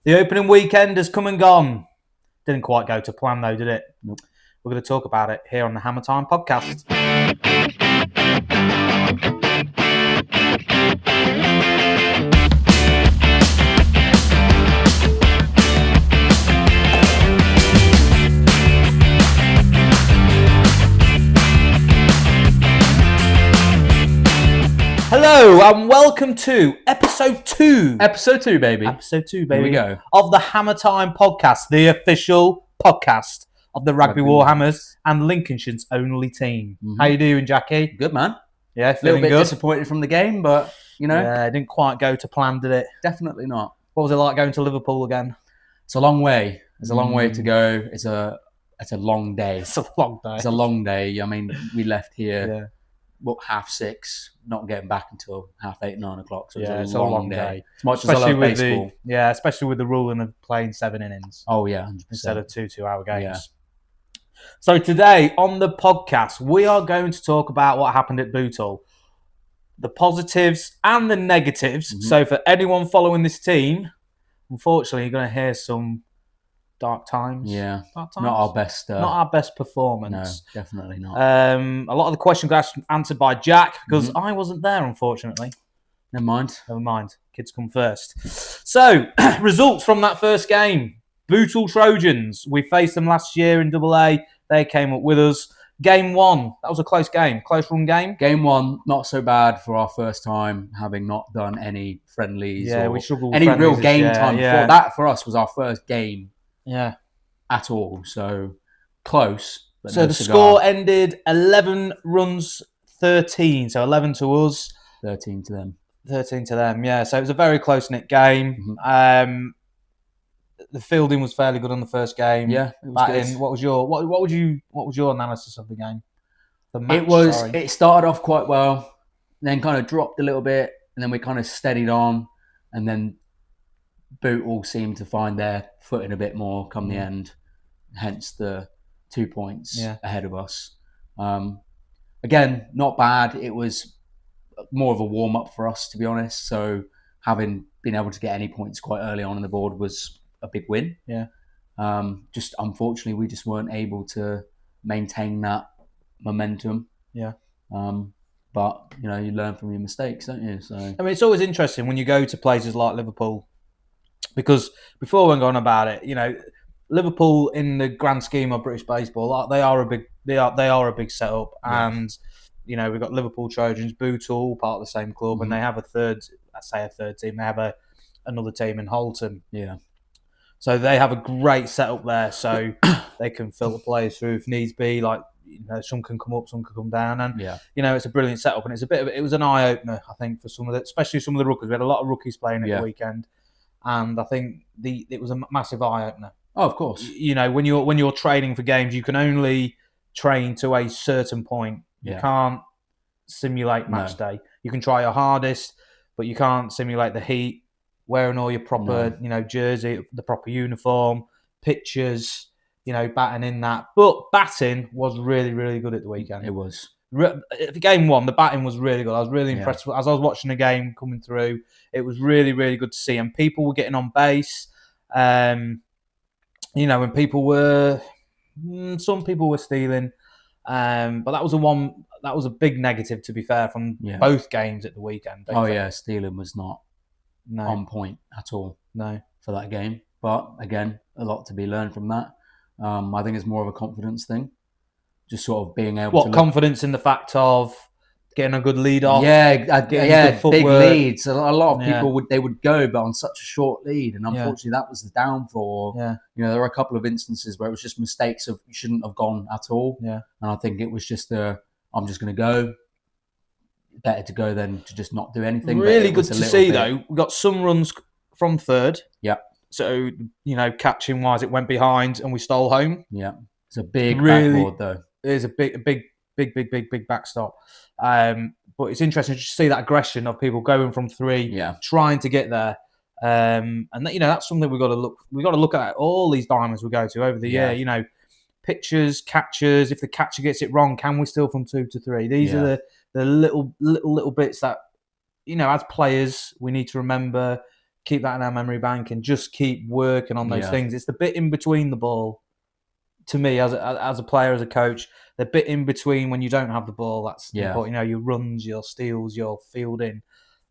The opening weekend has come and gone. Didn't quite go to plan though, did it? Nope. We're going to talk about it here on the Hammer Time podcast. Hello and welcome to episode 2. Episode 2, baby. Episode 2, baby. Here we go. Of the Hammer Time podcast, the official podcast of the Rugby Warhammers and Lincolnshire's only team. How you doing, Jackie? Good, man. Yeah, A little feeling bit good. disappointed from the game, but, Yeah, it didn't quite go to plan, did it? definitely not. What was it like going to Liverpool again? It's a long way. It's a long way to go. It's a long day. It's a long day. It's a long day. I mean, we left here Yeah. 6:30, not getting back until 8:30, 9 o'clock. So Yeah, it's a long day. As much Especially as I love with baseball. especially with the ruling of playing 7 innings Oh, yeah, 100%. instead of 2-hour games. Yeah. So today on the podcast, we are going to talk about what happened at Bootle, the positives and the negatives. Mhm. So for anyone following this team, unfortunately, you're going to hear some dark times. Yeah. Dark times? Not our best. Not our best No, performance. definitely not. A lot of the questions got answered by Jack because Mhm. I wasn't there, unfortunately. Never mind. Never mind. Kids come first. So, results from that first game. Bootle Trojans. We faced them last year in AA. They came up with us. Game 1. That was a close game. Close run game. Game 1, not so bad for our first time, having not done any friendlies Yeah, or we struggled with any real friendlies this game year, time yeah. before. That for us was our first game Yeah. at all. So close. But So no the cigar. score ended 11 runs 13. So 11 to us, 13 to them. 13 to them. Yeah. So it was a very close-knit game. The fielding was fairly good on the first game. Yeah, it was Batting. good. What was your analysis of the game? The match, sorry. It started off quite well, then kind of dropped a little bit, and then we kind of steadied on, and then Bootle seemed to find their footing a bit more come the end, hence the 2 points ahead of us. Again, not bad. It was more of a warm-up for us, to be honest, so having been able to get any points quite early on the board was a big win. Yeah. Just unfortunately, we just weren't able to maintain that momentum. Yeah. But you learn from your mistakes, don't you? So I mean, it's always interesting when you go to places like Liverpool, because before we go on about it, Liverpool in the grand scheme of British baseball, they are a big setup, and we've got Liverpool Trojans, Bootle, part of the same club, and they have a third team. They have another team in Holton. Yeah. So they have a great setup there, so they can filter players through if needs be. Like some can come up, some can come down, and it's a brilliant setup. And it was an eye opener, I think, for especially some of the rookies. We had a lot of rookies playing at the weekend, and I think it was a massive eye opener. Oh, of course. When you're training for games, you can only train to a certain point. You can't simulate match day. You can try your hardest, but you can't simulate the heat. Wearing all your proper, jersey, the proper uniform, pictures, batting in that. But batting was really, really good at the weekend. It was. Game 1, the batting was really good. I was really impressed. As I was watching the game coming through, it was really, really good to see. And people were getting on base. And people were... some people were stealing. But that was a big negative, to be fair, from both games at the weekend. Stealing was not on point at all. No, for that game. But again, a lot to be learned from that. I think it's more of a confidence thing, just sort of being able to confidence in the fact of getting a good lead off. Big leads. A lot of people would go, but on such a short lead, and unfortunately, that was the downfall. There were a couple of instances where it was just mistakes of you shouldn't have gone at all. And I think it was just I'm just going to go. Better to go than to just not do anything. Really good to see, though. We got some runs from third. Yeah. So, catching wise, it went behind and we stole home. Yeah. It's a big backboard, though. It is a big backstop. But it's interesting to see that aggression of people going from 3, trying to get there. And that's something we've got to look at all these diamonds we go to over the year. Pitchers, catchers. If the catcher gets it wrong, can we steal from 2 to 3? These are the little bits that as players we need to remember. keep that in our memory bank and just keep working on those things. It's the bit in between the ball. To me, as a player, as a coach, the bit in between when you don't have the ball, that's important. Your runs, your steals, your fielding,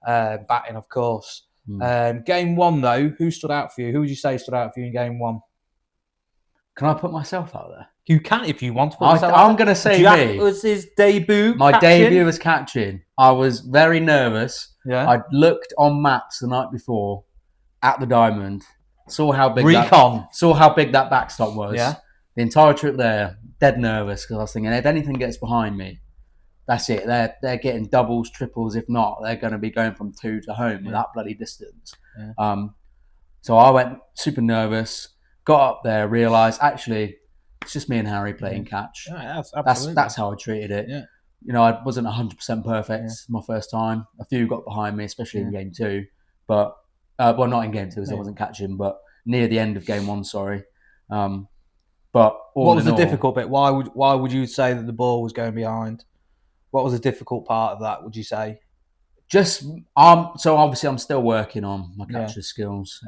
batting, of course. Game 1, though, who stood out for you? Who would you say stood out for you in game 1? Can I put myself out there? You can if you want to put yourself I'm going to say me. Was his debut My debut was catching. I was very nervous. Yeah. I looked on maps the night before at the diamond, saw how big that backstop was. Yeah. The entire trip there, dead nervous because I was thinking if anything gets behind me, that's it. They're getting doubles, triples. If not, they're going to be going from 2 to home with that bloody distance. Yeah. So I went super nervous, got up there, realised actually it's just me and Harry playing catch. Yeah, that's how I treated it. Yeah. I wasn't 100% perfect my first time. A few got behind me, especially in game 2. But not in game 2 because I wasn't catching, but near the end of game 1. Sorry. But what was the difficult bit? Why would you say that the ball was going behind? What was the difficult part of that? Would you say? Just so obviously I'm still working on my catcher skills.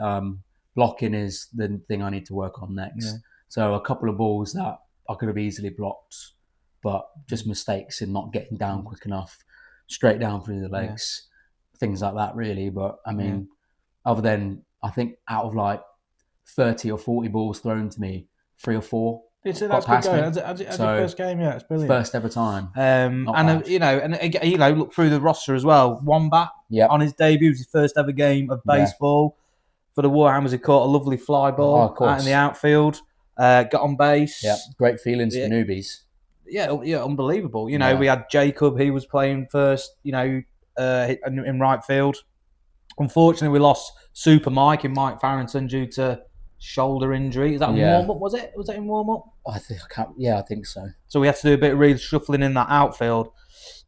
Blocking is the thing I need to work on next. Yeah. So a couple of balls that I could have easily blocked, but just mistakes in not getting down quick enough, straight down through the legs, things like that really. But I mean, other than I think out of like 30 or 40 balls thrown to me, 3 or 4 that's good going. As your first game, it's brilliant. First ever time. Look through the roster as well. Wombat on his debut, it was his first ever game of baseball for the Warhammers. He caught a lovely fly ball out in the outfield. Got on base. Yeah, great feelings for newbies. Yeah, unbelievable. We had Jacob. He was playing first. In right field. Unfortunately, we lost Super Mike and Mike Farrington due to shoulder injury. Is that warm up? Was it? Was that in warm up? I think so. So we had to do a bit of reshuffling in that outfield.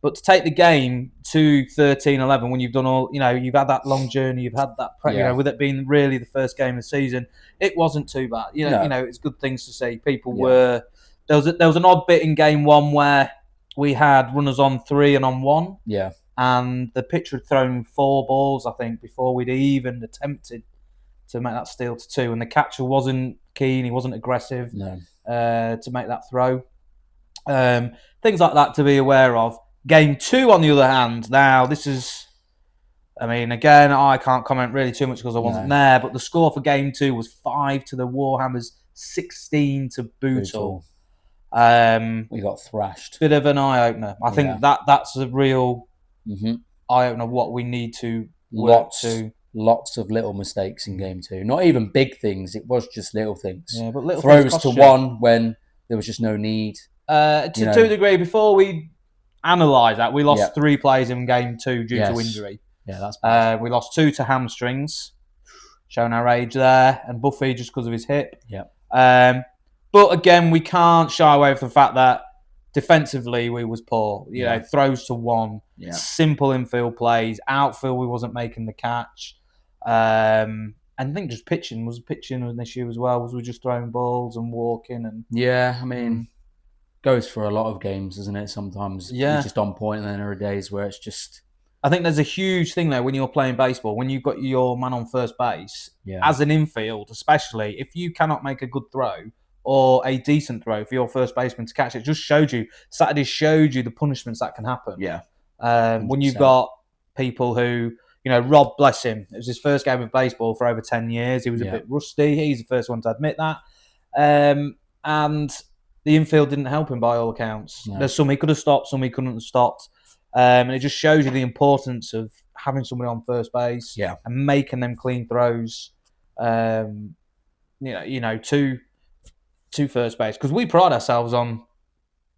But to take the game to 13-11 when you've done all, you've had that long journey, you've had that, with it being really the first game of the season, it wasn't too bad. It's good things to see. People were there was an odd bit in game 1 where we had runners on 3 and on 1. Yeah. And the pitcher had thrown 4 balls, I think, before we'd even attempted to make that steal to 2, and the catcher wasn't keen, he wasn't aggressive to make that throw. Things like that to be aware of. Game 2, on the other hand, now this is, again, I can't comment really too much because I wasn't there, but the score for game 2 was 5 to the Warhammers, 16 to Bootle. We got thrashed. Bit of an eye-opener. I think that's a real eye-opener, what we need to work to. Lots of little mistakes in game 2. Not even big things. It was just little things. Yeah, but little throws to one when there was just no need. To a degree, before we analyse that, we lost 3 players in game 2 due to injury. Yeah, that's bad. We lost 2 to hamstrings, showing our age there, and Buffy just because of his hip. Yeah. But again, we can't shy away from the fact that defensively we was poor. Throws to one, simple infield plays, outfield we wasn't making the catch. And I think just pitching was an issue as well. Was we just throwing balls and walking and goes for a lot of games, doesn't it? Sometimes you're just on point, and then there are days where it's just. I think there's a huge thing there when you're playing baseball, when you've got your man on first base, as an infield, especially if you cannot make a good throw or a decent throw for your first baseman to catch it. Just Saturday showed you the punishments that can happen. Yeah. When you've got people who. Rob, bless him. It was his first game of baseball for over 10 years. He was a bit rusty. He's the first one to admit that. And the infield didn't help him by all accounts. No. There's some he could have stopped, some he couldn't have stopped. And it just shows you the importance of having somebody on first base and making them clean throws, to first base. Because we pride ourselves on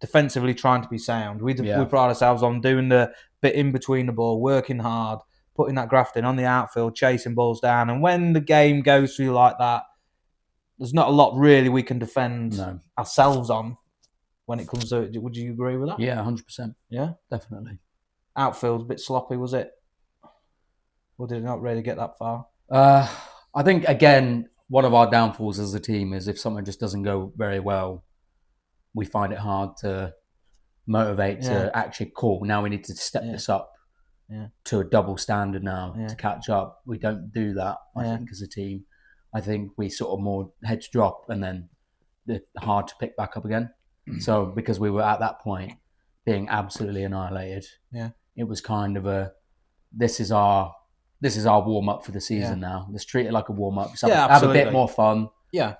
defensively trying to be sound. We pride ourselves on doing the bit in between the ball, working hard, putting that graft in on the outfield, chasing balls down. And when the game goes through like that, there's not a lot really we can defend ourselves on when it comes to it. Would you agree with that? Yeah, 100%. Yeah? Definitely. Outfield's a bit sloppy, was it? Or did it not really get that far? I think, again, one of our downfalls as a team is if something just doesn't go very well, we find it hard to motivate to actually, cool, now we need to step this up. to a double standard now to catch up. We don't do that, I think, as a team. I think we sort of more heads drop and then they're hard to pick back up again. So because we were at that point being absolutely annihilated, it was kind of this is our warm up for the season now. Let's treat it like a warm up. Have a bit more fun. Yeah.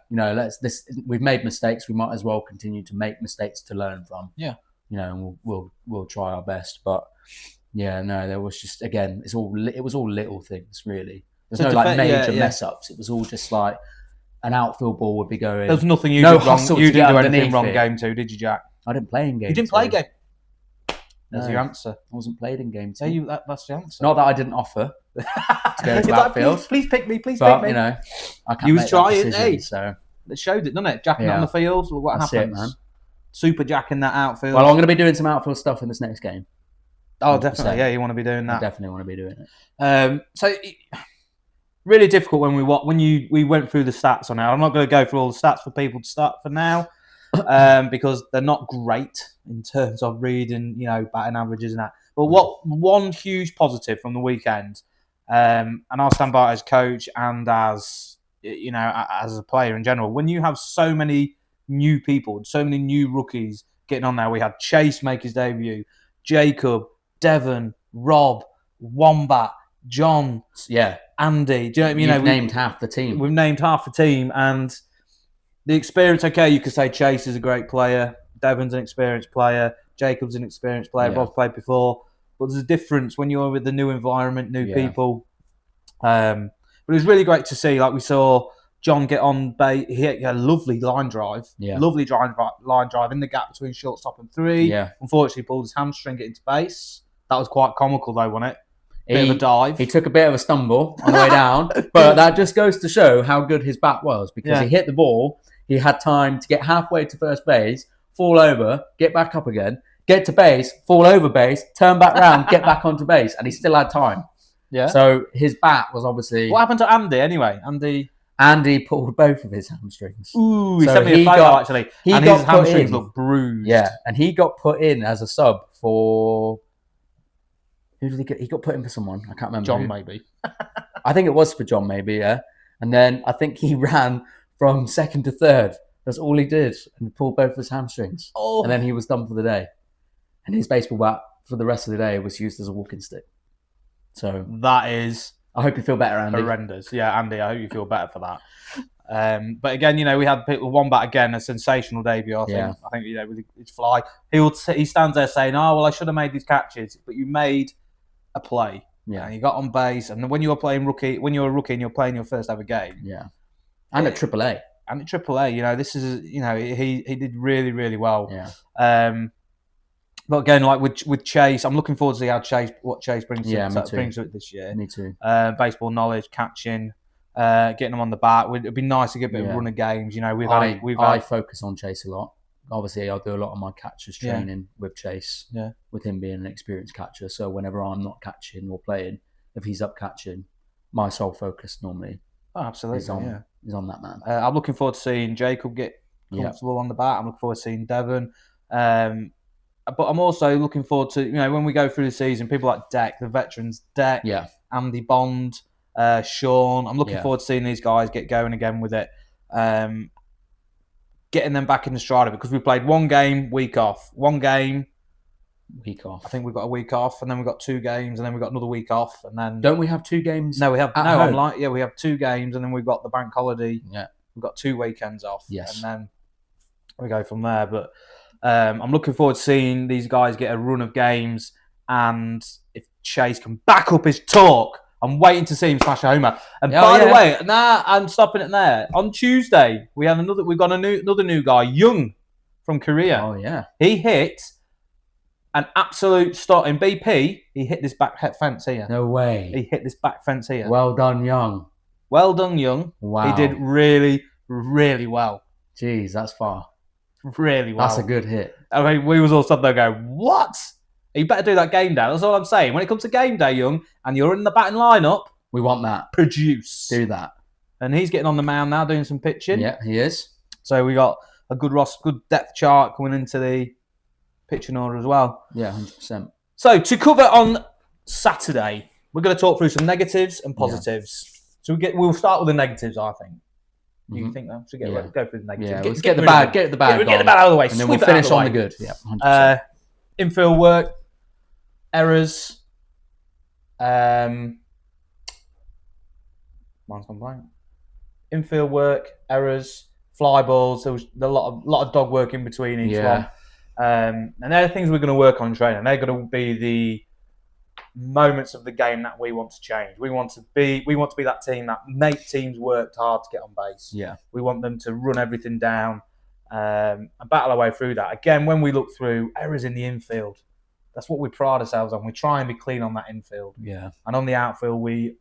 We've made mistakes. We might as well continue to make mistakes to learn from. Yeah. And we'll try our best. But there was just, again, it was all little things really. There's no major mess ups. It was all just like an outfield ball would be going. There was nothing you did wrong. You didn't do anything wrong game 2, did you, Jack? I didn't play in game 2. You didn't play game. That's your answer. I wasn't played in game 2. That's the answer. Not that I didn't offer to go to outfield. Please pick me. Please pick me. I can't. You was trying, so it showed it, doesn't it? Jacking on the field. What That's happens? It, man. Super jacking that outfield. Well, I'm going to be doing some outfield stuff in this next game. Oh, definitely. Yeah, you want to be doing that. I definitely want to be doing it. So really difficult when we went through the stats on it. I'm not going to go through all the stats for people to start for now, because they're not great in terms of reading, batting averages and that. But one huge positive from the weekend, and I'll stand by as coach and as as a player in general. When you have so many new people, so many new rookies getting on there, we had Chase make his debut, Jacob, Devon, Rob, Wombat, John, Andy. Do you know what I mean? We've named half the team. We've named half the team, and the experience. Okay, you could say Chase is a great player, Devon's an experienced player, Jacob's an experienced player. Rob's played before, but there's a difference when you're with the new environment, new people. But it was really great to see. Like we saw John get on base. He had a lovely line drive. Lovely line drive in the gap between shortstop and 3. Unfortunately, pulled his hamstring, get into base. That was quite comical, though, wasn't it? Bit of a dive. He took a bit of a stumble on the way down, but that just goes to show how good his bat was, because he hit the ball. He had time to get halfway to first base, fall over, get back up again, get to base, fall over base, turn back round, get back onto base, and he still had time. Yeah. So his bat was obviously... What happened to Andy anyway? Andy pulled both of his hamstrings. Ooh, he sent me a photo actually. And his hamstrings look bruised. Yeah, and he got put in as a sub for... Who did he get? He got put in for someone. I can't remember. John, maybe. I think it was for John, maybe, yeah. And then I think he ran from second to third. That's all he did. And pulled both of his hamstrings. Oh. And then he was done for the day. And his baseball bat for the rest of the day was used as a walking stick. So that is... I hope you feel better, Andy. Horrendous. Yeah, Andy, I hope you feel better for that. But again, we had Wombat again, a sensational debut. I think with his fly, he stands there saying, "Oh well, I should have made these catches," but you made a play. Yeah, and you got on base, and when you were playing rookie, when you're a rookie and you're playing your first ever game, and at AAA, this is he did really really well. Yeah. But again, like with Chase, I'm looking forward to see what Chase brings to it this year. Me too. Baseball knowledge, catching, getting them on the bat. It'd be nice to get a bit of run of games. I focus on Chase a lot. Obviously, I'll do a lot of my catchers training with Chase. Yeah. With him being an experienced catcher, so whenever I'm not catching or playing, if he's up catching, my sole focus normally is on that man. I'm looking forward to seeing Jacob get comfortable on the bat. I'm looking forward to seeing Devon. But I'm also looking forward to, when we go through the season, people like Deck, the veterans, Deck, Andy Bond, Sean. I'm looking forward to seeing these guys get going again with it. Getting them back in the stride of it, because we played one game, week off. One game, week off. I think we've got a week off, and then we've got 2 games, and then we've got another week off, and then... Don't we have 2 games? No, we have... No, home? We have 2 games, and then we've got the bank holiday. Yeah. We've got 2 weekends off. Yes. And then we go from there, but... I'm looking forward to seeing these guys get a run of games, and if Chase can back up his talk, I'm waiting to see him smash a homer. And by the way, I'm stopping it there. On Tuesday, we've got another new guy, Young from Korea. Oh yeah, he hit an absolute start in BP. He hit this back fence here. No way. He hit this back fence here. Well done, Young. Well done, Young. Wow. He did really, really well. Jeez, that's far. Really well. That's a good hit. I mean, we was all stood there going, what? You better do that game day. That's all I'm saying. When it comes to game day, Young, and you're in the batting lineup, we want that. Produce. Do that. And he's getting on the mound now, doing some pitching. Yeah, he is. So we got a good depth chart coming into the pitching order as well. Yeah, 100%. So to cover on Saturday, we're going to talk through some negatives and positives. So we'll start with the negatives, I think. You think that? So go through the negatives. Yeah, let's get the bad. Get the bad. Get the bad out of the way, and then we'll finish on the good. Yeah, 100%. Infield work, errors. Mine's gone blank. Infield work, errors, fly balls. There was a lot of dog work in between each one. And they're the things we're going to work on in training. They're going to be the moments of the game that we want to change. We want to be that team that make teams worked hard to get on base. Yeah. We want them to run everything down and battle our way through that. Again, when we look through errors in the infield, that's what we pride ourselves on. We try and be clean on that infield. Yeah. And on the outfield, we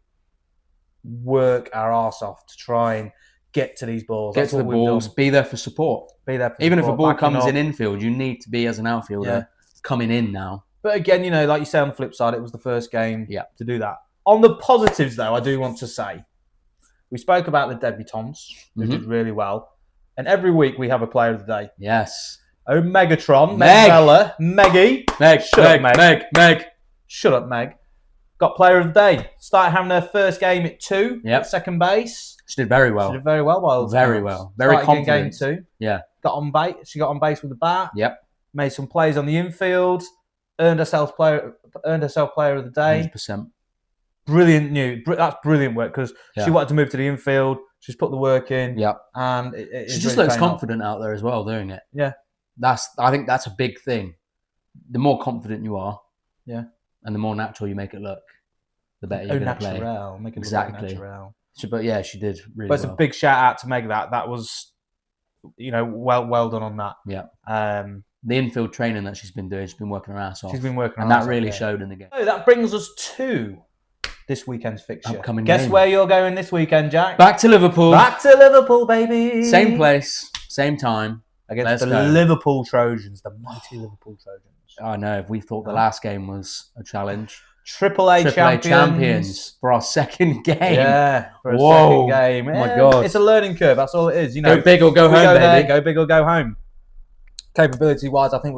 work our arse off to try and get to these balls. Get to the balls. Be there for support. Even if a ball comes in infield, you need to be, as an outfielder, coming in now. But again, like you say, on the flip side, it was the first game to do that. On the positives, though, I do want to say, we spoke about the debutants, who did really well. And every week we have a player of the day. Yes. Oh, Megatron, Meg, Meggie. Meg. Shut up, Meg. Got player of the day. Started having her first game at 2 at second base. She did very well. She did very well. Very confident. Game 2. Yeah. Got on base. She got on base with the bat. Yep. Made some plays on the infield. Earned herself player of the day. 100%. Brilliant news. That's brilliant work because she wanted to move to the infield. She's put the work in. Yep. And she just looks confident out there as well, doing it. Yeah. I think that's a big thing. The more confident you are, and the more natural you make it look, the better you're going to play. Make it exactly. Look natural. But yeah, she did really well. It's a big shout out to Meg. That was, well done on that. Yeah. The infield training that she's been doing, she's been working her ass off. She's been working, and that really showed in the game. So that brings us to this weekend's fixture. Upcoming Guess game. Where you're going this weekend, Jack? Back to Liverpool. Back to Liverpool, baby. Same place, same time. Against the Liverpool Trojans, the mighty Liverpool Trojans. I know. If we thought the last game was a challenge. AAA champions for our second game. Yeah, for a second game. Oh my God. It's a learning curve. That's all it is. Go big or go home, baby. Go big or go home. Capability-wise, I think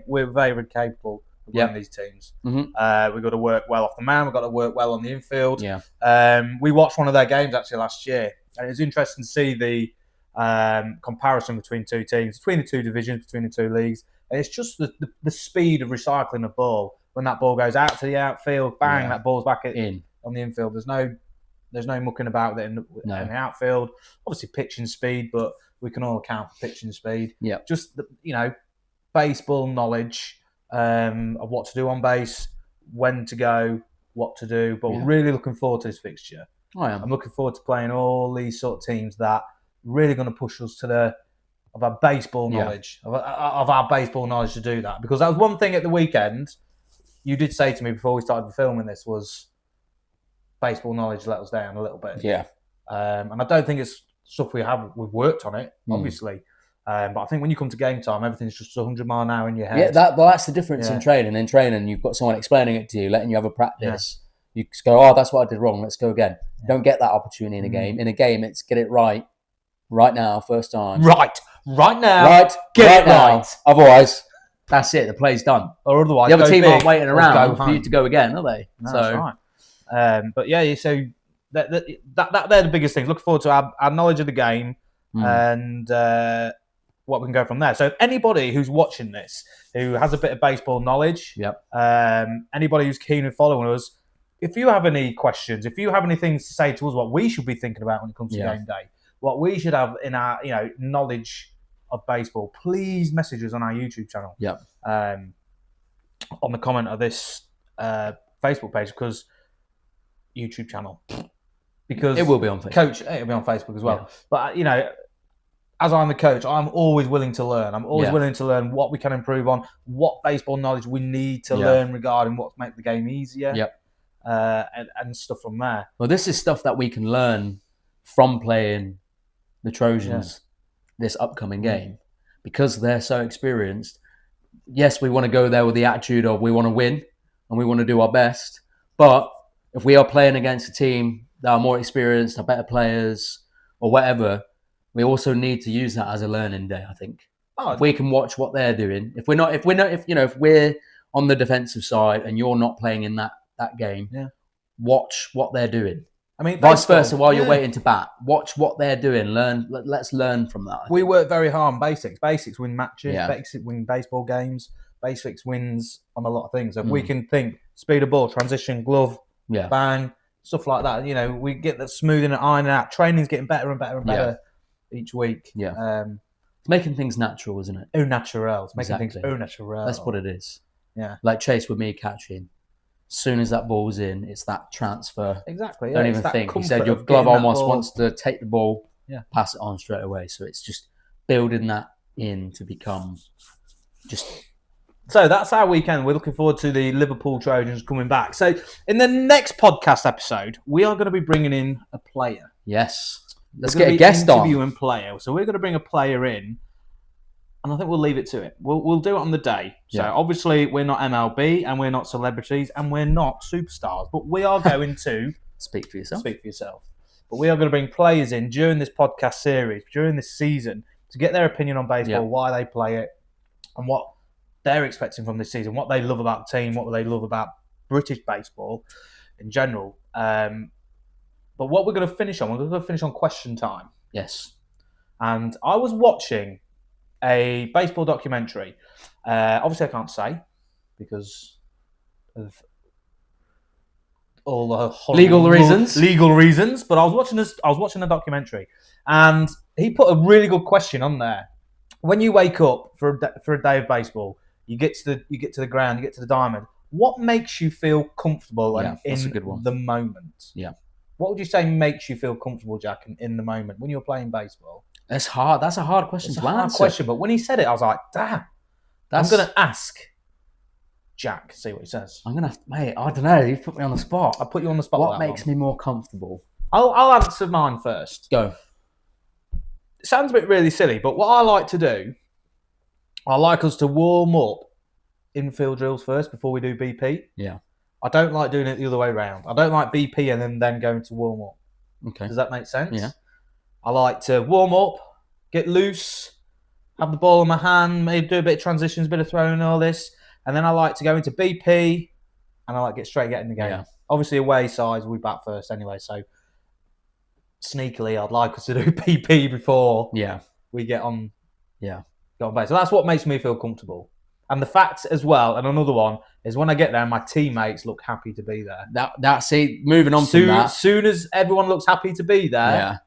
we're very, very capable of winning these teams. We've got to work well off the mound. We've got to work well on the infield. Yeah. We watched one of their games actually last year, and it was interesting to see the comparison between two teams, between the two divisions, between the two leagues. And it's just the speed of recycling the ball. When that ball goes out to the outfield, bang, that ball's back in on the infield. There's no mucking about with it in the outfield. Obviously, pitching speed, but we can all account for pitching speed. Yeah. Just baseball knowledge of what to do on base, when to go, what to do. But we're really looking forward to this fixture. I am. I'm looking forward to playing all these sort of teams that really going to push us to of our baseball knowledge, of our baseball knowledge to do that. Because that was one thing at the weekend you did say to me before we started filming this was baseball knowledge let us down a little bit. Yeah. And I don't think it's stuff we've worked on it, obviously. But I think when you come to game time, everything's just 100 mile an hour in your head. Yeah, that's the difference in training. In training, you've got someone explaining it to you, letting you have a practice. You just go, that's what I did wrong. Let's go again. Don't get that opportunity in a game. In a game, it's get it right now, first time. Right now. Get it right. Otherwise, that's it. The play's done. Or otherwise, the other team aren't waiting around for you to go again, are they? No, that's right. But yeah, so they're the biggest things. Look forward to our knowledge of the game and what we can go from there. So if anybody who's watching this, who has a bit of baseball knowledge, anybody who's keen on following us, if you have any questions, if you have any things to say to us, what we should be thinking about when it comes to game day, what we should have in our knowledge of baseball, please message us on our YouTube channel. On the comment of this Facebook page, because YouTube channel, because it will be on Facebook. Coach, it'll be on Facebook as well. But as I'm the coach, I'm always willing to learn. I'm always willing to learn what we can improve on, what baseball knowledge we need to learn regarding what to make the game easier. And stuff from there. Well, this is stuff that we can learn from playing the Trojans this upcoming game, because they're so experienced. Yes, we want to go there with the attitude of we want to win and we want to do our best. But if we are playing against a team that are more experienced, are better players, or whatever, we also need to use that as a learning day. I think if we can watch what they're doing. If we're on the defensive side and you're not playing in that that game. Yeah. Watch what they're doing. I mean, vice versa. While you're waiting to bat, watch what they're doing. Let's learn from that. We work very hard on basics. Basics win matches. Yeah. Basics win baseball games. Basics wins on a lot of things. If we can think speed of ball, transition, glove, bang, stuff like that. You know, we get that smoothing and ironing out. Training's getting better and better and better each week. Yeah. It's making things natural, isn't it? Au naturel. It's making things au naturel. That's what it is. Yeah. Like Chase with me catching. As soon as that ball's in, it's that transfer. Exactly. Don't even think. He said your glove almost wants to take the ball, pass it on straight away. So it's just building that in to become just. So that's our weekend. We're looking forward to the Liverpool Trojans coming back. So in the next podcast episode, we are going to be bringing in a player. Yes. Let's get a guest on. Interviewing player. So we're going to bring a player in. And I think we'll leave it to it. We'll do it on the day. So obviously we're not MLB and we're not celebrities and we're not superstars, but we are going to speak for yourself. But we are going to bring players in during this podcast series, during this season, to get their opinion on baseball, why they play it, and what they're expecting from this season, what they love about the team, what they love about British baseball in general. But what we're going to finish on question time. Yes. And I was watching a baseball documentary. Obviously, I can't say because of all the legal reasons. But I was watching a documentary, and he put a really good question on there. When you wake up for a day of baseball, you get to the ground, you get to the diamond. What makes you feel comfortable in the moment? Yeah. What would you say makes you feel comfortable, Jack, in the moment when you're playing baseball? That's hard. That's a hard question to answer. Hard question, but when he said it, I was like, damn. I'm going to ask Jack, see what he says. I'm going to have to, mate, I don't know. You put me on the spot. I put you on the spot. What makes me more comfortable? I'll answer mine first. Go. It sounds a bit really silly, but what I like to do, I like us to warm up infield drills first before we do BP. Yeah. I don't like doing it the other way around. I don't like BP and then going to warm up. Okay. Does that make sense? Yeah. I like to warm up, get loose, have the ball in my hand, maybe do a bit of transitions, a bit of throwing and all this. And then I like to go into BP and I like to get in the game. Yeah. Obviously, away sides, we bat first anyway. So, sneakily, I'd like us to do BP before we get on base. So that's what makes me feel comfortable. And the fact as well, and another one, is when I get there, my teammates look happy to be there. Moving on from that. As soon as everyone looks happy to be there,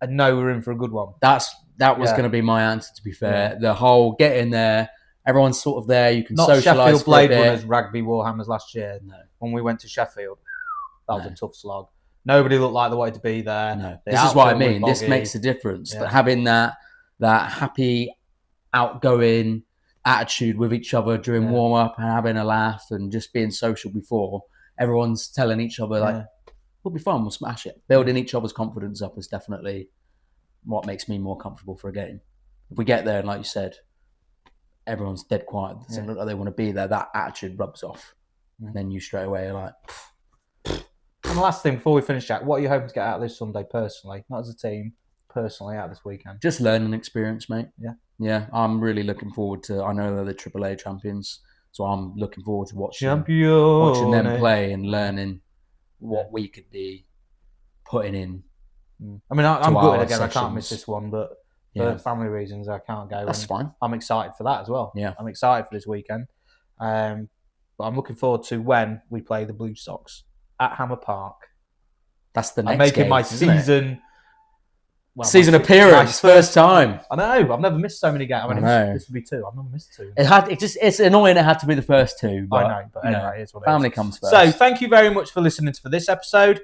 I know we're in for a good one. That was going to be my answer, to be fair. The whole get in there, everyone's sort of there, you can socialise. Not Sheffield Blade Runners, Rugby Warhammers last year. No. When we went to Sheffield, that was a tough slog. Nobody looked like they wanted to be there. No. This is what I mean. This makes a difference. But having that happy, outgoing attitude with each other during warm-up and having a laugh and just being social before, everyone's telling each other, we'll be fine, we'll smash it. Building each other's confidence up is definitely what makes me more comfortable for a game. If we get there and, like you said, everyone's dead quiet, they look like they want to be there, that attitude rubs off. And then you straight away are like... And the last thing before we finish, Jack, what are you hoping to get out of this Sunday personally? Not as a team, personally out of this weekend. Just learning experience, mate. Yeah. Yeah, I'm really looking forward to... I know they're the AAA champions, so I'm looking forward to watching them play and learning what we could be putting in. I mean, I'm good again. I can't miss this one, but for family reasons, I can't go. That's fine. I'm excited for that as well. Yeah, I'm excited for this weekend. But I'm looking forward to when we play the Blue Sox at Hammer Park. That's the next I'm making game, my season... Well, season appearance, first time. I know. I've never missed so many games. I mean, this would be 2. I've never missed 2. It's annoying. It had to be the first 2. But, I know, but anyway, it's what family comes first. So, thank you very much for listening to this episode.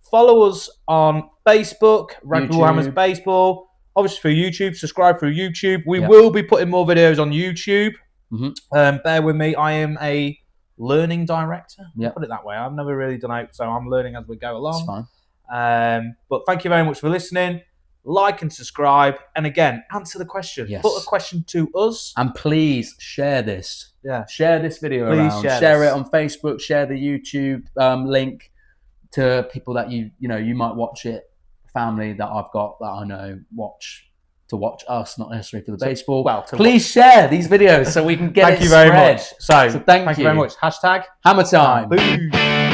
Follow us on Facebook, Rugby Warhammers Baseball. Obviously through YouTube. Subscribe through YouTube. We will be putting more videos on YouTube. Mm-hmm. Bear with me. I am a learning director. Put it that way. I've never really done it, so I'm learning as we go along. That's fine. But thank you very much for listening. Like and subscribe. And again, answer the question. Yes. Put a question to us. And please share this. Yeah. Share this video around. Share it on Facebook. Share the YouTube link to people that you might watch it. Family that I've got that I know watch us, not necessarily for the baseball. Please share these videos so we can get it spread. Thank you very much. So thank you very much. # Hammer time. Boom.